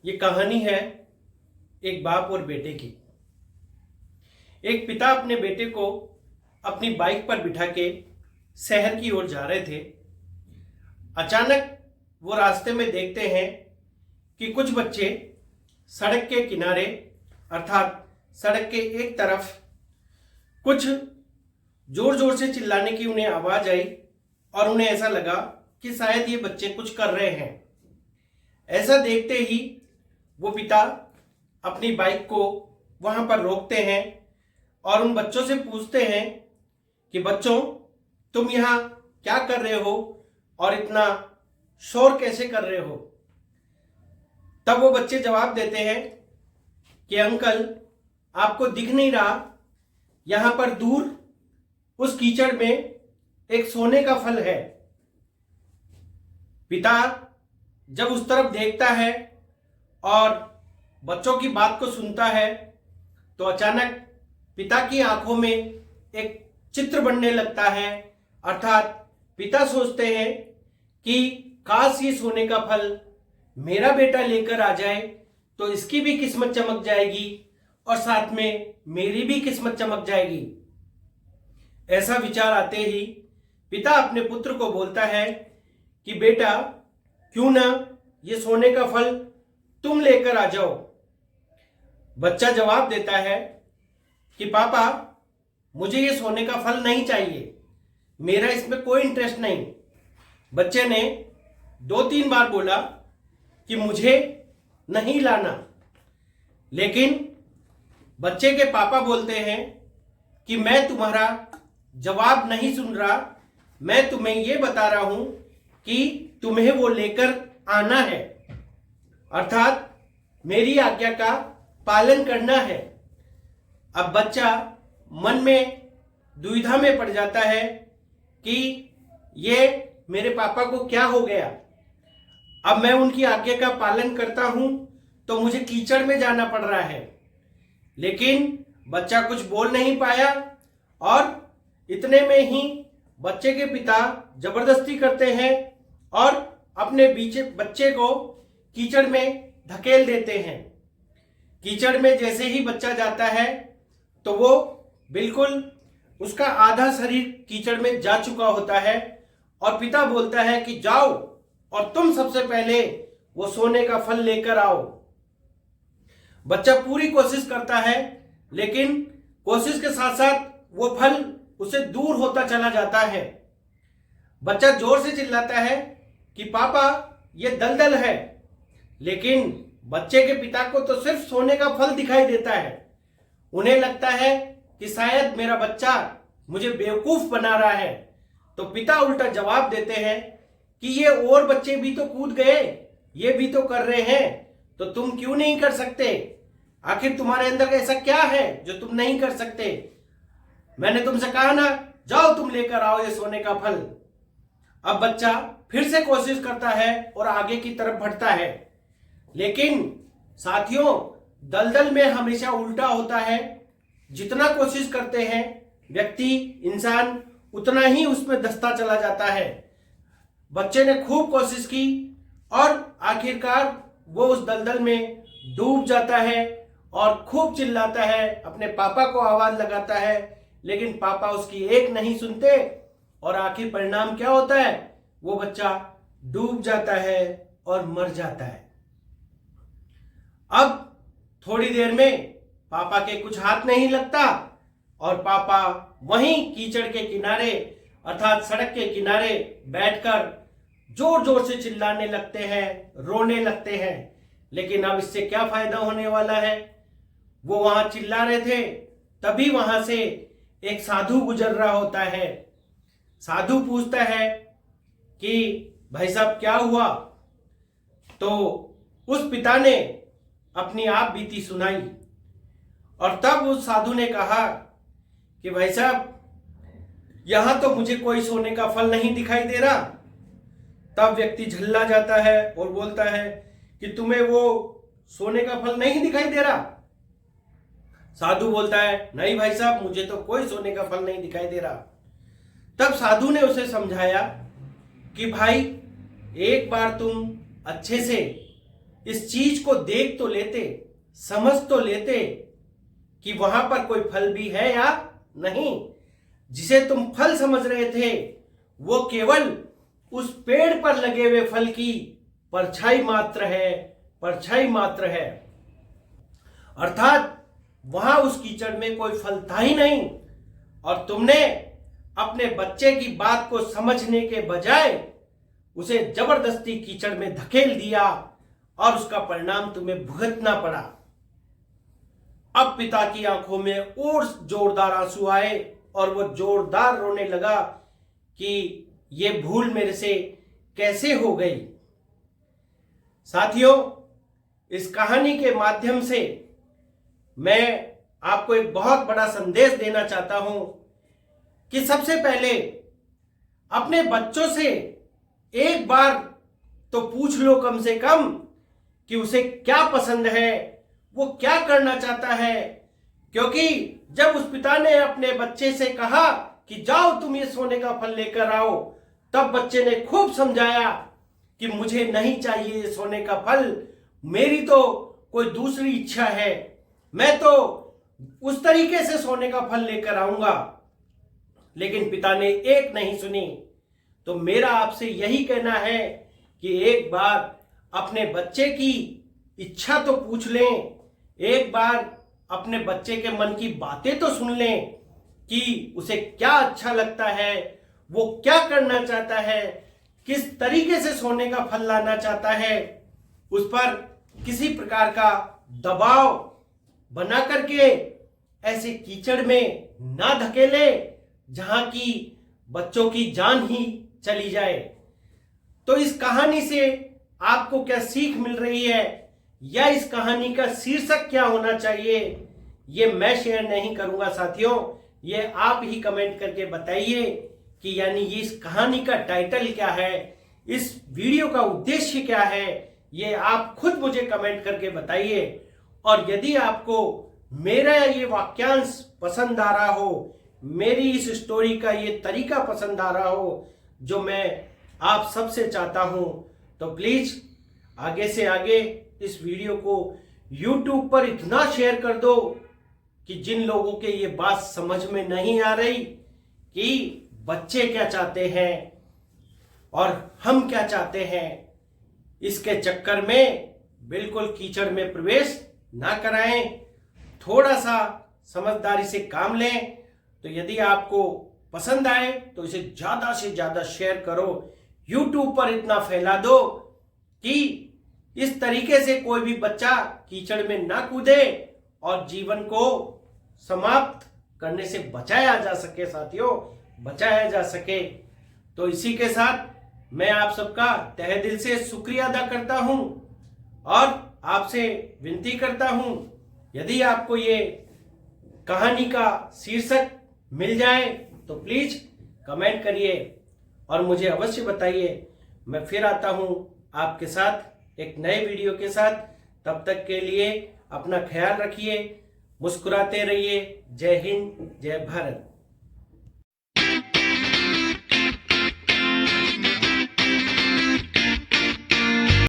ये कहानी है एक बाप और बेटे की। एक पिता अपने बेटे को अपनी बाइक पर बिठा के शहर की ओर जा रहे थे। अचानक वो रास्ते में देखते हैं कि कुछ बच्चे सड़क के किनारे अर्थात सड़क के एक तरफ कुछ जोर जोर से चिल्लाने की उन्हें आवाज आई और उन्हें ऐसा लगा कि शायद ये बच्चे कुछ कर रहे हैं। ऐसा देखते ही वो पिता अपनी बाइक को वहां पर रोकते हैं और उन बच्चों से पूछते हैं कि बच्चों, तुम यहाँ क्या कर रहे हो और इतना शोर कैसे कर रहे हो। तब वो बच्चे जवाब देते हैं कि अंकल, आपको दिख नहीं रहा, यहाँ पर दूर उस कीचड़ में एक सोने का फल है। पिता जब उस तरफ देखता है और बच्चों की बात को सुनता है तो अचानक पिता की आंखों में एक चित्र बनने लगता है। अर्थात पिता सोचते हैं कि काश ये सोने का फल मेरा बेटा लेकर आ जाए तो इसकी भी किस्मत चमक जाएगी और साथ में मेरी भी किस्मत चमक जाएगी। ऐसा विचार आते ही पिता अपने पुत्र को बोलता है कि बेटा, क्यों ना ये सोने का फल तुम लेकर आ जाओ। बच्चा जवाब देता है कि पापा, मुझे ये सोने का फल नहीं चाहिए, मेरा इसमें कोई इंटरेस्ट नहीं। बच्चे ने 2-3 बार बोला कि मुझे नहीं लाना, लेकिन बच्चे के पापा बोलते हैं कि मैं तुम्हारा जवाब नहीं सुन रहा, मैं तुम्हें ये बता रहा हूं कि तुम्हें वो लेकर आना है, अर्थात मेरी आज्ञा का पालन करना है। अब बच्चा मन में दुविधा में पड़ जाता है कि ये मेरे पापा को क्या हो गया। अब मैं उनकी आज्ञा का पालन करता हूं तो मुझे कीचड़ में जाना पड़ रहा है। लेकिन बच्चा कुछ बोल नहीं पाया और इतने में ही बच्चे के पिता जबरदस्ती करते हैं और अपने बच्चे को कीचड़ में धकेल देते हैं। कीचड़ में जैसे ही बच्चा जाता है तो वो बिल्कुल उसका आधा शरीर कीचड़ में जा चुका होता है और पिता बोलता है कि जाओ और तुम सबसे पहले वो सोने का फल लेकर आओ। बच्चा पूरी कोशिश करता है, लेकिन कोशिश के साथ साथ वो फल उसे दूर होता चला जाता है। बच्चा जोर से चिल्लाता है कि पापा, ये दलदल है, लेकिन बच्चे के पिता को तो सिर्फ सोने का फल दिखाई देता है। उन्हें लगता है कि शायद मेरा बच्चा मुझे बेवकूफ बना रहा है। तो पिता उल्टा जवाब देते हैं कि ये और बच्चे भी तो कूद गए, ये भी तो कर रहे हैं, तो तुम क्यों नहीं कर सकते। आखिर तुम्हारे अंदर ऐसा क्या है जो तुम नहीं कर सकते। मैंने तुमसे कहा ना, जाओ तुम लेकर आओ ये सोने का फल। अब बच्चा फिर से कोशिश करता है और आगे की तरफ बढ़ता है, लेकिन साथियों, दलदल में हमेशा उल्टा होता है। जितना कोशिश करते हैं व्यक्ति, इंसान, उतना ही उसमें धंसता चला जाता है। बच्चे ने खूब कोशिश की और आखिरकार वो उस दलदल में डूब जाता है और खूब चिल्लाता है, अपने पापा को आवाज लगाता है, लेकिन पापा उसकी एक नहीं सुनते और आखिर परिणाम क्या होता है, वो बच्चा डूब जाता है और मर जाता है। अब थोड़ी देर में पापा के कुछ हाथ नहीं लगता और पापा वहीं कीचड़ के किनारे अर्थात सड़क के किनारे बैठकर जोर जोर से चिल्लाने लगते हैं, रोने लगते हैं। लेकिन अब इससे क्या फायदा होने वाला है। वो वहां चिल्ला रहे थे, तभी वहां से एक साधु गुजर रहा होता है। साधु पूछता है कि भाई साहब, क्या हुआ। तो उस पिता ने अपनी आप बीती सुनाई और तब उस साधु ने कहा कि भाई साहब, यहां तो मुझे कोई सोने का फल नहीं दिखाई दे रहा। तब व्यक्ति झल्ला जाता है और बोलता है कि तुम्हें वो सोने का फल नहीं दिखाई दे रहा। साधु बोलता है, नहीं भाई साहब, मुझे तो कोई सोने का फल नहीं दिखाई दे रहा। तब साधु ने उसे समझाया कि भाई, एक बार तुम अच्छे से इस चीज को देख तो लेते, समझ तो लेते कि वहां पर कोई फल भी है या नहीं। जिसे तुम फल समझ रहे थे वो केवल उस पेड़ पर लगे हुए फल की परछाई मात्र है, परछाई मात्र है। अर्थात वहां उस कीचड़ में कोई फल था ही नहीं, और तुमने अपने बच्चे की बात को समझने के बजाय उसे जबरदस्ती कीचड़ में धकेल दिया और उसका परिणाम तुम्हें भुगतना पड़ा। अब पिता की आंखों में और जोरदार आंसू आए और वो जोरदार रोने लगा कि ये भूल मेरे से कैसे हो गई। साथियों, इस कहानी के माध्यम से मैं आपको एक बहुत बड़ा संदेश देना चाहता हूं कि सबसे पहले अपने बच्चों से एक बार तो पूछ लो कम से कम कि उसे क्या पसंद है, वो क्या करना चाहता है। क्योंकि जब उस पिता ने अपने बच्चे से कहा कि जाओ तुम ये सोने का फल लेकर आओ, तब बच्चे ने खूब समझाया कि मुझे नहीं चाहिए ये सोने का फल, मेरी तो कोई दूसरी इच्छा है, मैं तो उस तरीके से सोने का फल लेकर आऊंगा। लेकिन पिता ने एक नहीं सुनी। तो मेरा आपसे यही कहना है कि एक बार अपने बच्चे की इच्छा तो पूछ लें, एक बार अपने बच्चे के मन की बातें तो सुन लें कि उसे क्या अच्छा लगता है, वो क्या करना चाहता है, किस तरीके से सोने का फल लाना चाहता है। उस पर किसी प्रकार का दबाव बना करके ऐसे कीचड़ में ना धकेले जहां की बच्चों की जान ही चली जाए। तो इस कहानी से आपको क्या सीख मिल रही है या इस कहानी का शीर्षक क्या होना चाहिए, ये मैं शेयर नहीं करूंगा साथियों, ये आप ही कमेंट करके बताइए कि यानी ये इस कहानी का टाइटल क्या है, इस वीडियो का उद्देश्य क्या है, ये आप खुद मुझे कमेंट करके बताइए। और यदि आपको मेरा ये वाक्यांश पसंद आ रहा हो, मेरी इस स्टोरी का ये तरीका पसंद आ रहा हो जो मैं आप सबसे चाहता हूं, तो प्लीज आगे से आगे इस वीडियो को YouTube पर इतना शेयर कर दो कि जिन लोगों के ये बात समझ में नहीं आ रही कि बच्चे क्या चाहते हैं और हम क्या चाहते हैं, इसके चक्कर में बिल्कुल कीचड़ में प्रवेश ना कराएं, थोड़ा सा समझदारी से काम लें। तो यदि आपको पसंद आए तो इसे ज्यादा से ज्यादा शेयर करो, YouTube पर इतना फैला दो कि इस तरीके से कोई भी बच्चा कीचड़ में ना कूदे और जीवन को समाप्त करने से बचाया जा सके साथियों, बचाया जा सके। तो इसी के साथ मैं आप सबका तहे दिल से शुक्रिया अदा करता हूं और आपसे विनती करता हूं, यदि आपको ये कहानी का शीर्षक मिल जाए तो प्लीज कमेंट करिए और मुझे अवश्य बताइए। मैं फिर आता हूं आपके साथ एक नए वीडियो के साथ। तब तक के लिए अपना ख्याल रखिए, मुस्कुराते रहिए। जय हिंद, जय भारत।